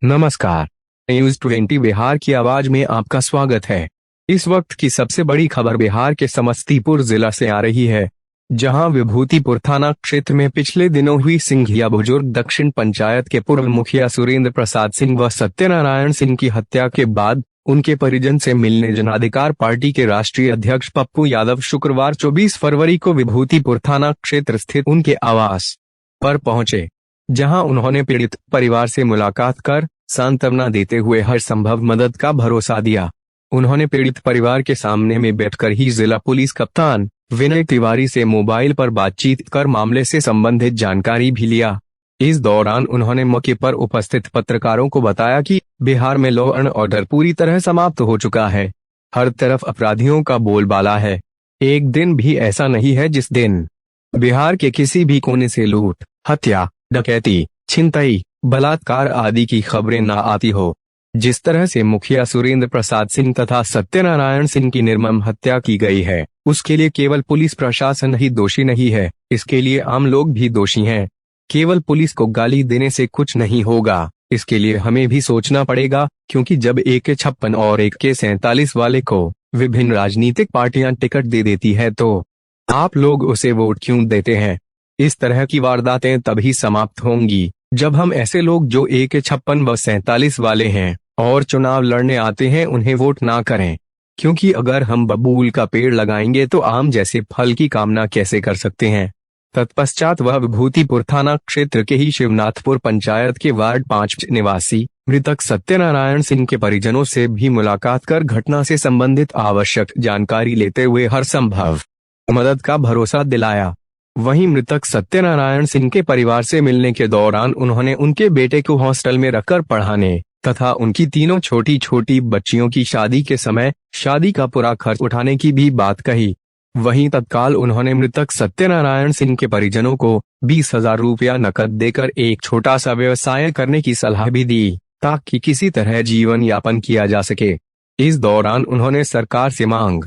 नमस्कार, न्यूज 20 बिहार की आवाज में आपका स्वागत है। इस वक्त की सबसे बड़ी खबर बिहार के समस्तीपुर जिला से आ रही है, जहां विभूतिपुर थाना क्षेत्र में पिछले दिनों हुई सिंघिया बुजुर्ग दक्षिण पंचायत के पूर्व मुखिया सुरेंद्र प्रसाद सिंह व सत्यनारायण सिंह की हत्या के बाद उनके परिजन से मिलने जन अधिकार पार्टी के राष्ट्रीय अध्यक्ष पप्पू यादव शुक्रवार 24 फरवरी को विभूतिपुर थाना क्षेत्र स्थित उनके आवास पर पहुंचे, जहां उन्होंने पीड़ित परिवार से मुलाकात कर सांत्वना देते हुए हर संभव मदद का भरोसा दिया। उन्होंने पीड़ित परिवार के सामने में बैठकर ही जिला पुलिस कप्तान विनय तिवारी से मोबाइल पर बातचीत कर मामले से संबंधित जानकारी भी लिया। इस दौरान उन्होंने मौके पर उपस्थित पत्रकारों को बताया कि बिहार में लॉ एंड ऑर्डर पूरी तरह समाप्त हो चुका है। हर तरफ अपराधियों का बोलबाला है। एक दिन भी ऐसा नहीं है जिस दिन बिहार के किसी भी कोने से लूट, हत्या, डकैती, छिनतई, बलात्कार आदि की खबरें न आती हो। जिस तरह से मुखिया सुरेंद्र प्रसाद सिंह तथा सत्यनारायण सिंह की निर्मम हत्या की गई है, उसके लिए केवल पुलिस प्रशासन ही दोषी नहीं है, इसके लिए आम लोग भी दोषी हैं। केवल पुलिस को गाली देने से कुछ नहीं होगा, इसके लिए हमें भी सोचना पड़ेगा, क्योंकि जब AK-56 और AK-47 वाले को विभिन्न राजनीतिक पार्टियां टिकट दे देती है तो आप लोग उसे वोट क्यों देते हैं? इस तरह की वारदातें तभी समाप्त होंगी जब हम ऐसे लोग जो AK-56 व 47 वाले हैं और चुनाव लड़ने आते हैं उन्हें वोट ना करें, क्योंकि अगर हम बबूल का पेड़ लगाएंगे तो आम जैसे फल की कामना कैसे कर सकते हैं। तत्पश्चात वह विभूतिपुर थाना क्षेत्र के ही शिवनाथपुर पंचायत के वार्ड 5 निवासी मृतक सत्यनारायण सिंह के परिजनों से भी मुलाकात कर घटना से संबंधित आवश्यक जानकारी लेते हुए हर संभव मदद का भरोसा दिलाया। वहीं मृतक सत्यनारायण सिंह के परिवार से मिलने के दौरान उन्होंने उनके बेटे को हॉस्टल में रखकर पढ़ाने तथा उनकी तीनों छोटी छोटी बच्चियों की शादी के समय शादी का पूरा खर्च उठाने की भी बात कही। वहीं तत्काल उन्होंने मृतक सत्यनारायण सिंह के परिजनों को 20,000 रुपया नकद देकर एक छोटा सा व्यवसाय करने की सलाह भी दी, ताकि किसी तरह जीवन यापन किया जा सके। इस दौरान उन्होंने सरकार से मांग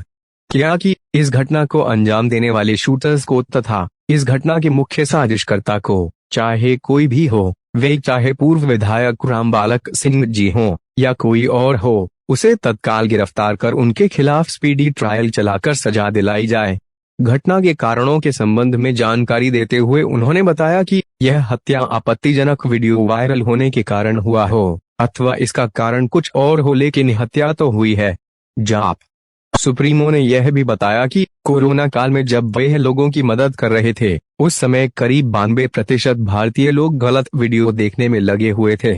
किया कि इस घटना को अंजाम देने वाले शूटर्स को तथा इस घटना के मुख्य साजिशकर्ता को, चाहे कोई भी हो, वे चाहे पूर्व विधायक रामबालक सिंह जी हो या कोई और हो, उसे तत्काल गिरफ्तार कर उनके खिलाफ स्पीडी ट्रायल चलाकर सजा दिलाई जाए। घटना के कारणों के संबंध में जानकारी देते हुए उन्होंने बताया कि यह हत्या आपत्तिजनक वीडियो वायरल होने के कारण हुआ हो अथवा इसका कारण कुछ और हो, लेकिन हत्या तो हुई है। जाप सुप्रीमो ने यह भी बताया कि कोरोना काल में जब वह लोगों की मदद कर रहे थे, उस समय करीब 92% भारतीय लोग गलत वीडियो देखने में लगे हुए थे।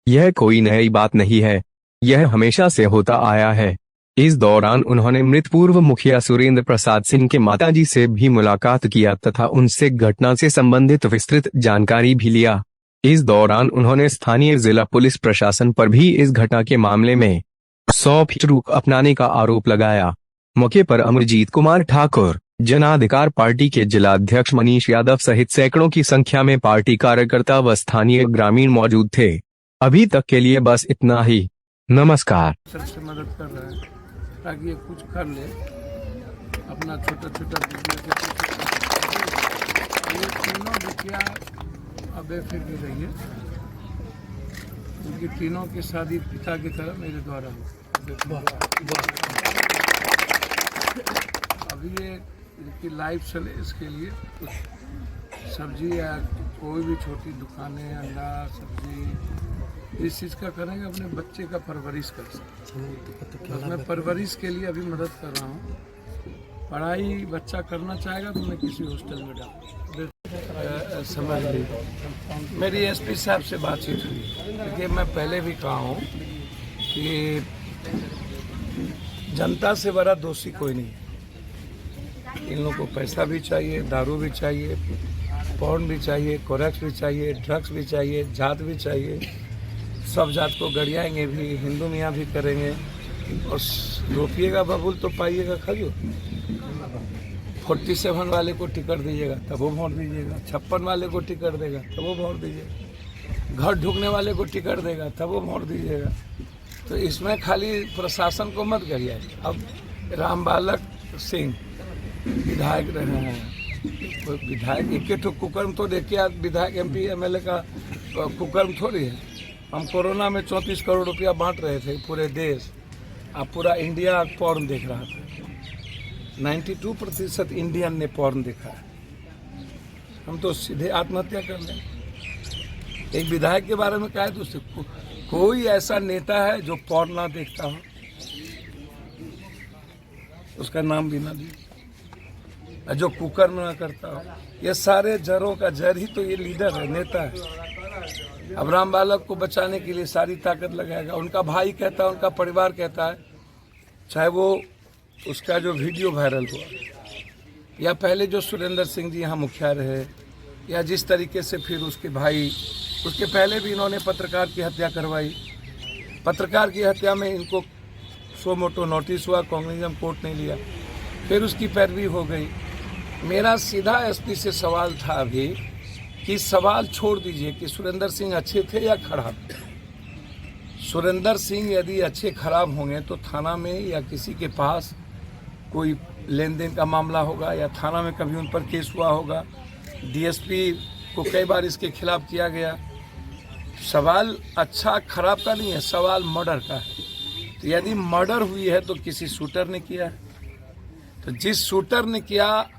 यह कोई नई बात नहीं है, यह हमेशा से होता आया है। इस दौरान उन्होंने मृत पूर्व मुखिया सुरेंद्र प्रसाद सिंह के माताजी से भी मुलाकात किया तथा उनसे घटना से संबंधित विस्तृत जानकारी भी लिया। इस दौरान उन्होंने स्थानीय जिला पुलिस प्रशासन पर भी इस घटना के मामले में 100% रुख अपनाने का आरोप लगाया। मौके पर अमरजीत कुमार ठाकुर, जन अधिकार पार्टी के जिलाध्यक्ष मनीष यादव सहित सैकड़ों की संख्या में पार्टी कार्यकर्ता व स्थानीय ग्रामीण मौजूद थे। अभी तक के लिए बस इतना ही। नमस्कार। सबसे मदद कर रहा है ताकि ये कुछ कर ले, अपना छोटा छोटा बिजनेस। ये तीनों मुखिया अब बेफिक्र रही है, उनकी तीनों की शादी पिता की तरह मेरे द्वारा हुई। अभी ये लाइफ चले, इसके लिए कुछ सब्जी या कोई भी छोटी दुकानें, अंडा, सब्जी, इस चीज़ का करेंगे, अपने बच्चे का परवरिश कर सकते। मैं परवरिश के लिए अभी मदद कर रहा हूँ। पढ़ाई बच्चा करना चाहेगा तो मैं किसी हॉस्टल में डालूँ। समझ ली, मेरी SP साहब से बातचीत हुई। देखिए, मैं पहले भी कहा हूँ कि जनता से बड़ा दोषी कोई नहीं। इन लोगों को पैसा भी चाहिए, दारू भी चाहिए, पॉर्न भी चाहिए, कोरेक्स भी चाहिए, ड्रग्स भी चाहिए, जात भी चाहिए। सब जात को गड़ियाएंगे भी, हिंदू मियाँ भी करेंगे। और रोपिएगा बबूल तो पाइएगा खजूर। 47 वाले को टिकट दीजिएगा तब वो वोट दीजिएगा, 56 वाले को टिकट देगा तब वो वोट दीजिएगा, घर ढूंढने वाले को टिकट देगा तब वो वोट दीजिएगा। तो इसमें खाली प्रशासन को मत करिए। अब रामबालक सिंह विधायक रहे हैं, विधायक एक ठो कुकर्म तो देखिए, विधायक MP MLA का कुकर्म थोड़ी है। हम कोरोना में 34 करोड़ रुपया बांट रहे थे पूरे देश, अब पूरा इंडिया पॉर्न देख रहा था। 92% इंडियन ने पॉर्न देखा है। हम तो सीधे आत्महत्या कर लें। एक विधायक के बारे में कहा है तो उससे कोई ऐसा नेता है जो पॉर्न ना देखता हो? उसका नाम भी ना ली, जो कुकर्म ना करता हो। ये सारे जड़ों का जड़ ही तो ये लीडर है, नेता है। अब राम बालक को बचाने के लिए सारी ताकत लगाएगा। उनका भाई कहता है, उनका परिवार कहता है, चाहे वो उसका जो वीडियो वायरल हुआ, या पहले जो सुरेंद्र सिंह जी यहाँ मुखिया रहे, या जिस तरीके से फिर उसके भाई, उसके पहले भी इन्होंने पत्रकार की हत्या करवाई। पत्रकार की हत्या में इनको सो मोटो नोटिस हुआ, कांग्रेस कोर्ट ने लिया, फिर उसकी पैरवी हो गई। मेरा सीधा SP से सवाल था अभी कि सवाल छोड़ दीजिए कि सुरेंद्र सिंह अच्छे थे या खराब। सुरेंद्र सिंह यदि अच्छे खराब होंगे तो थाना में या किसी के पास कोई लेन देन का मामला होगा, या थाना में कभी उन पर केस हुआ होगा। DSP को कई बार इसके खिलाफ किया गया। सवाल अच्छा खराब का नहीं है, सवाल मर्डर का है। तो यदि मर्डर हुई है तो किसी शूटर ने किया है। तो जिस शूटर ने किया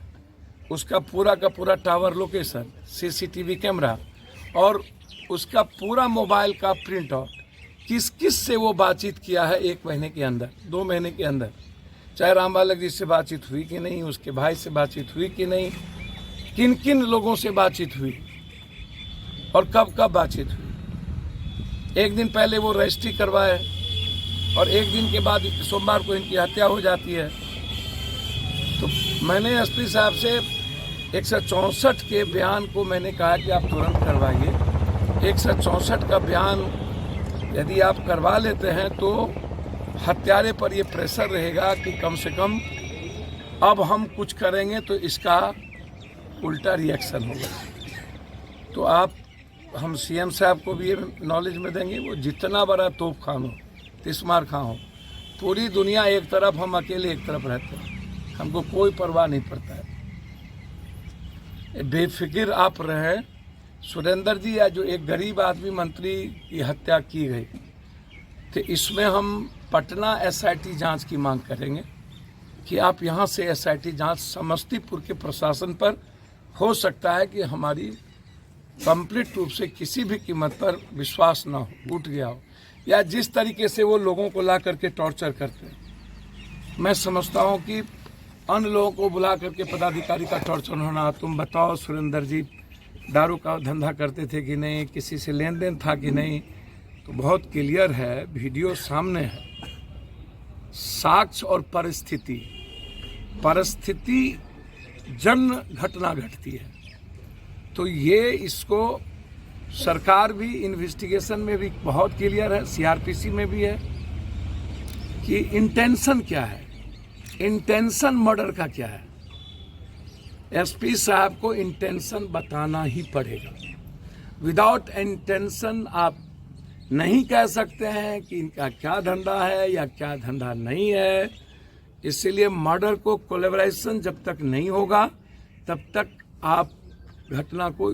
उसका पूरा का पूरा टावर लोकेशन, CCTV कैमरा और उसका पूरा मोबाइल का प्रिंट आउट, किस किस से वो बातचीत किया है 1 महीने के अंदर, 2 महीने के अंदर, चाहे राम बालक जी से बातचीत हुई कि नहीं, उसके भाई से बातचीत हुई कि नहीं, किन किन लोगों से बातचीत हुई और कब कब बातचीत हुई। एक दिन पहले वो रजिस्ट्री करवाए और एक दिन के बाद सोमवार को इनकी हत्या हो जाती है। तो मैंने SP साहब से 164 के बयान को मैंने कहा कि आप तुरंत करवाइए। 164 का बयान यदि आप करवा लेते हैं तो हत्यारे पर ये प्रेशर रहेगा कि कम से कम अब हम कुछ करेंगे तो इसका उल्टा रिएक्शन होगा। तो आप, हम CM साहब को भी ये नॉलेज में देंगे, वो जितना बड़ा तोप खान हो, तिस्मार खां हो, पूरी दुनिया एक तरफ, हम अकेले एक तरफ रहते हैं, हमको कोई परवाह नहीं पड़ता है। बेफिक्र आप रहे। सुरेंद्र जी या जो एक गरीब आदमी मंत्री की हत्या की गई, तो इसमें हम पटना SIT जांच की मांग करेंगे कि आप यहाँ से SIT जांच, समस्तीपुर के प्रशासन पर हो सकता है कि हमारी कंप्लीट रूप से किसी भी कीमत पर विश्वास ना हो, उठ गया हो, या जिस तरीके से वो लोगों को ला करके टॉर्चर करते हैं। मैं समझता हूँ कि अन्य लोगों को बुला करके पदाधिकारी का टॉर्चर होना, तुम बताओ सुरेंद्र जी दारू का धंधा करते थे कि नहीं, किसी से लेन देन था कि नहीं, तो बहुत क्लियर है, वीडियो सामने है। साक्ष्य और परिस्थिति जन्य घटना घटती है। तो ये इसको सरकार भी इन्वेस्टिगेशन में भी बहुत क्लियर है, CRPC में भी है कि इंटेंशन क्या है, इंटेंशन मर्डर का क्या है। SP साहब को इंटेंशन बताना ही पड़ेगा। विदाउट इंटेंशन आप नहीं कह सकते हैं कि इनका क्या धंधा है या क्या धंधा नहीं है। इसीलिए मर्डर को कोलैबोरेशन जब तक नहीं होगा तब तक आप घटना को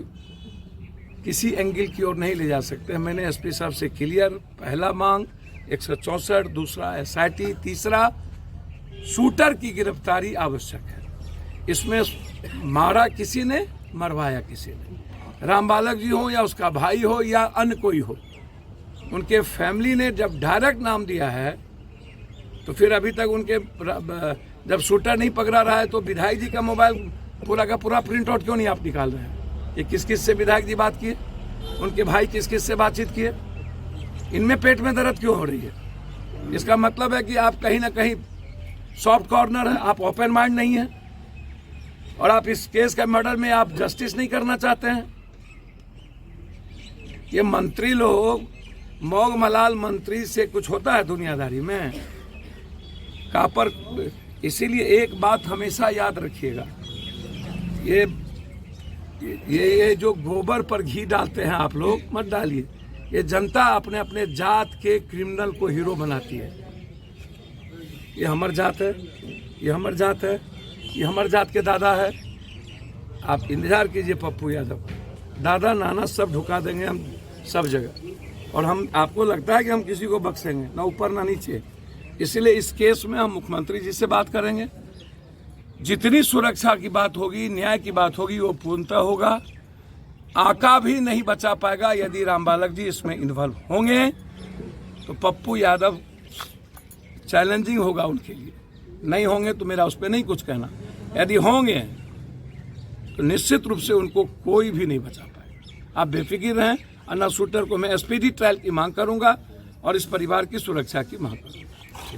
किसी एंगल की ओर नहीं ले जा सकते। मैंने SP साहब से क्लियर, पहला मांग 164, दूसरा SIT, तीसरा शूटर की गिरफ्तारी आवश्यक है। इसमें मारा किसी ने, मरवाया किसी ने, राम बालक जी हो या उसका भाई हो या अन्य कोई हो, उनके फैमिली ने जब डायरेक्ट नाम दिया है तो फिर अभी तक उनके, जब शूटर नहीं पकड़ा रहा है तो विधायक जी का मोबाइल पूरा का पूरा प्रिंट आउट क्यों नहीं आप निकाल रहे हैं? ये किस किस से विधायक जी बात किए, उनके भाई किस किस से बातचीत किए, इनमें पेट में दर्द क्यों हो रही है? इसका मतलब है कि आप कहीं ना कहीं सॉफ्ट कॉर्नर है, आप ओपन माइंड नहीं है और आप इस केस का मर्डर में आप जस्टिस नहीं करना चाहते हैं। ये मंत्री लोग, मोग मलाल मंत्री से कुछ होता है दुनियादारी में कापर। इसीलिए एक बात हमेशा याद रखिएगा, ये जो गोबर पर घी डालते हैं आप लोग मत डालिए। ये जनता अपने अपने जात के क्रिमिनल को हीरो बनाती है। ये हमर जात है, ये हमर जात है, ये हमारे जात के दादा है। आप इंतजार कीजिए पप्पू यादव, दादा नाना सब ढुका देंगे हम सब जगह। और हम, आपको लगता है कि हम किसी को बख्शेंगे ना ऊपर ना नीचे। इसलिए इस केस में हम मुख्यमंत्री जी से बात करेंगे। जितनी सुरक्षा की बात होगी, न्याय की बात होगी, वो पूर्णतः होगा। आका भी नहीं बचा पाएगा यदि रामबालक जी इसमें इन्वॉल्व होंगे तो पप्पू यादव चैलेंजिंग होगा उनके लिए। नहीं होंगे तो मेरा उस पर नहीं कुछ कहना। यदि होंगे तो निश्चित रूप से उनको कोई भी नहीं बचा पाएगा। आप बेफिक्र रहें। अन्ना शूटर को मैं स्पीडी ट्रायल की मांग करूंगा और इस परिवार की सुरक्षा की मांग करूंगा।